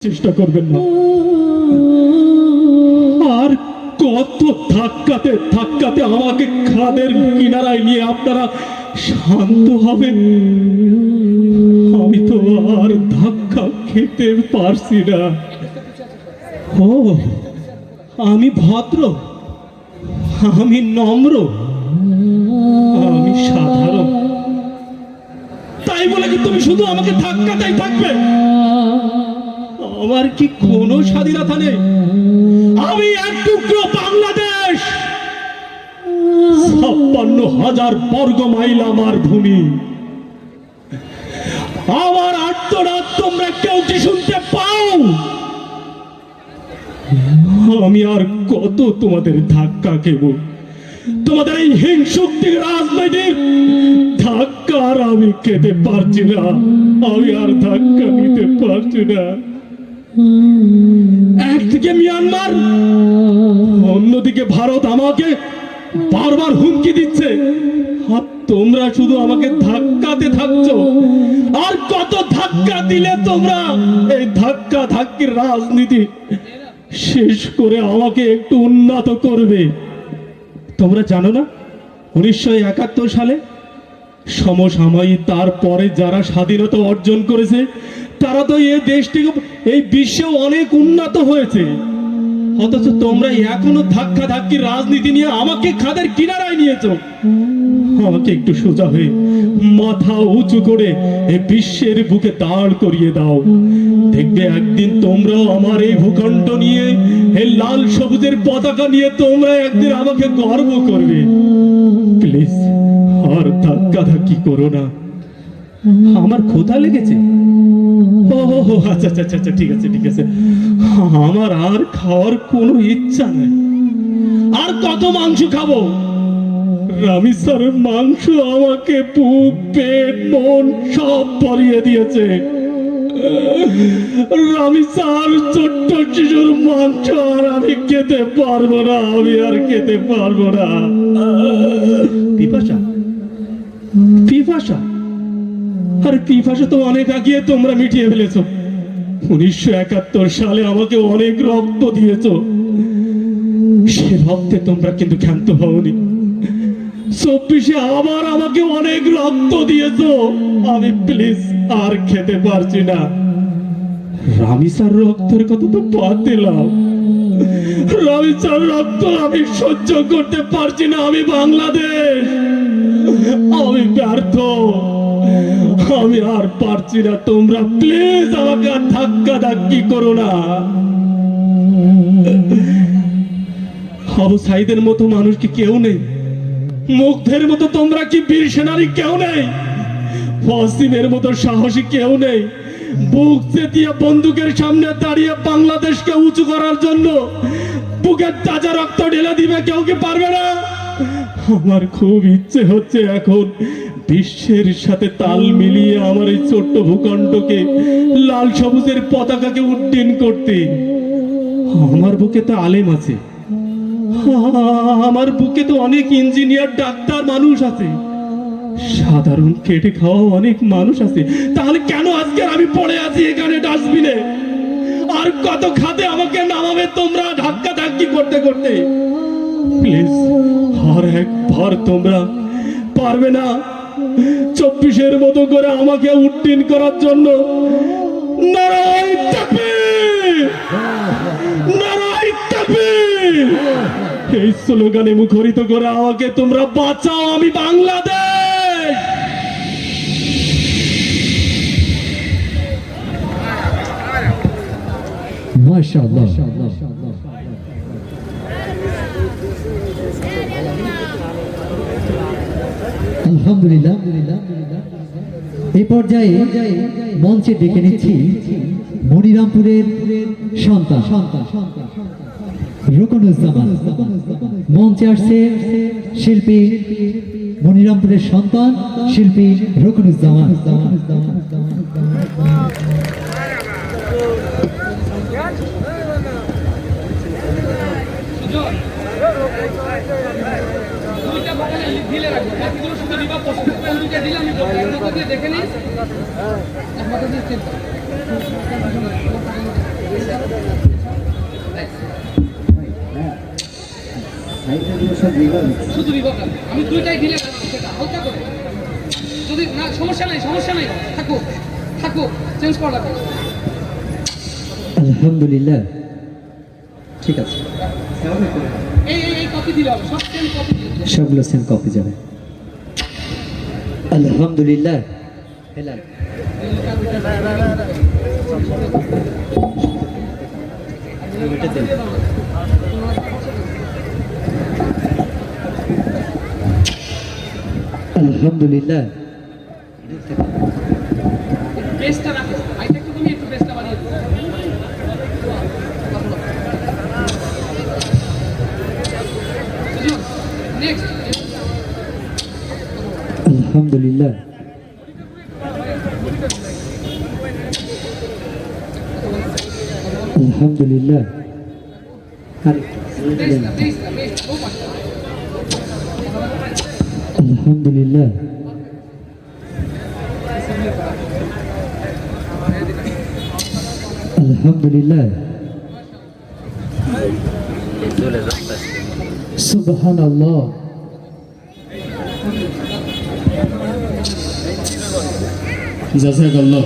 চেষ্টা করবেন না। আর কত ধাক্কাতে ধাক্কাতে আমাকে খাদের কিনারায় নিয়ে আপনারা শান্ত হবেন? আমি তো আর ধাক্কা খেতে পারছি না। ও, আমি ভদ্র, আমি নম্র, আমি সাধারণ, তাই বলে কি তুমি শুধু আমাকে ধাক্কাতেই থাকবে? আমার কি কোনো স্বাধীনতা নেই? আমি এক টুকরো বাংলাদেশ, 56,000 বর্গ মাইল আমার ভূমি। আমার আর্তনাদ তোমরা কেউ কি শুনতে পাও? আমি আর কত তোমাদের ধাক্কা খেব? তোমাদের এই হিংসুক রাজনৈতিক ধাক্কা আর আমি খেতে পারছি না। আমি আর ধাক্কা নিতে পারছি না। একদিকে মিয়ানমার, অন্যদিকে ভারত আমাকে বারবার হুমকি দিচ্ছে, আর তোমরা শুধু আমাকে ধাক্কাতে থাকছো। আর কত ধাক্কা দিলে তোমরা এই ধাক্কা ধাক্কির রাজনীতি শেষ করে আমাকে একটু উন্নত করবে? তোমরা জানো না 1971 সালে সমসাময়িক তারপরে যারা স্বাধীনতা অর্জন করেছে তারা তো এই দেশটিকে এই বিশ্বেও অনেক উন্নত হয়েছে, অথচ তোমরা এখনো ধাক্কা ধাক্কির রাজনীতি নিয়ে আমাকে খাদের কিনারায় নিয়েছো। আমাকে একটু সোজা হয়ে মাথা উঁচু করে এই বিশ্বের বুকে দাঁড় করিয়ে দাও। দেখবে একদিন তোমরাও আমার এই ভূখণ্ড নিয়ে, এই লাল সবুজের পতাকা নিয়ে তোমরা একদিন আমাকে গর্ব করবে। প্লিজ আর ধাক্কা ধাক্কি করো না। আমার ক্ষুধা লেগেছে। ও আচ্ছা আচ্ছা আচ্ছা, ঠিক আছে ঠিক আছে। আমার আর খাওয়ার কোনো ইচ্ছা নেই। আর কত মাংস খাবো? রামি স্যারের মাংস আমাকে বুক, পেট, মন সব ভরিয়ে দিয়েছে। রামি স্যার ছোট্ট শিশুর মাংস আর আমি খেতে পারবো না। আমি আর খেতে পারবো না। পিপাসা, পিপাসা, আরে পিপাসা তো অনেক আগে তোমরা মিটিয়ে ফেলেছো। 1971 সালে আমাকে অনেক রক্ত দিয়েছো, সে রক্তে তোমরা কিন্তু ক্ষান্ত হওনি। 24-এ আবার আমাকে অনেক রক্ত দিয়েছো। আমি প্লিজ আর খেতে পারছি না। রামি স্যার রক্তের কথা তো বাদ দিলাম, রামি স্যার রক্ত আমি সহ্য করতে পারছি না। আমি বাংলাদেশ, আমি ব্যর্থ, আমি আর পারছি না। তোমরা প্লিজ আমাকে আর ধাক্কা ধাক্কি করো না। আবু সাইদের মতো মানুষ কি কেউ নেই? মুগ্ধের মতো তোমরা কি বীর সেনারী কেউ নেই? ওয়াসিমের মতো সাহসী কেউ নেই? বুক চেতিয়ে বন্দুকের সামনে দাঁড়িয়ে বাংলাদেশকে উঁচু করার জন্য বুকের তাজা রক্ত ঢেলে দিবে কেউ কি পারবে না? আমার খুব ইচ্ছে হচ্ছে এখন বিশ্বের সাথে তাল মিলিয়ে আমার এই ছোট্ট ভূখণ্ডকে লাল সবুজের পতাকাকে উড্ডীন করতে। আমার বুকে তো আলেম আছে, আমার বুকে তো অনেক ইঞ্জিনিয়ার, ডাক্তার মানুষ আছে, সাধারণ খেটে খাওয়া অনেক মানুষ আছে। তাহলে কেন আজকে আমি পড়ে আছি এখানে ডাস্টবিনে? আর কত খাতে আমাকে নামাবে তোমরা ধাক্কা ধাক্কি করতে করতে? প্লিজ আর একবার তোমরা পারবে না 24-এর মতো করে আমাকে উড্ডীন করার জন্য? নারায়ে তাকবীর, নারায়ে তাকবীর এই স্লোগানে মুখরিত করে আমাকে তোমরা বাঁচাও। আমি বাংলাদেশ। মাশাআল্লাহ, আলহামদুলিল্লাহ। এই পর্যায়ে মঞ্চে ডেকে নিচ্ছি মনিরামপুরের সন্তান রুকনুজ্জামান। মঞ্চে আসছে শিল্পী মনিরামপুরের সন্তান শিল্পী রুকনুজ্জামান। দেখে নিন শুধু রিভার না, আমি দুইটাই ঢিলে রাখবো, সেটা হালকা করে। যদি না, সমস্যা নাই, সমস্যা নাই, থাকুক থাকুক, চেঞ্জ করা লাগবে। আলহামদুলিল্লাহ, ঠিক আছে, এই কপি দিলে হবে, সব সেম কপি দিলে। সবগুলো সেম কপি যাবে। আলহামদুলিল্লাহ। হেলাল। আলহামদুলিল্লাহ। বেসটা রাখো, আইটা একটু তুমি একটু বেসটা বাড়িয়ে দিও। নেক্সট। আলহামদুলিল্লাহ। আলহামদুলিল্লাহ। আলহামদুলিল্লাহ। আলহামদুলিল্লাহ। সুবহানাল্লাহ। জাযাকাল্লাহ।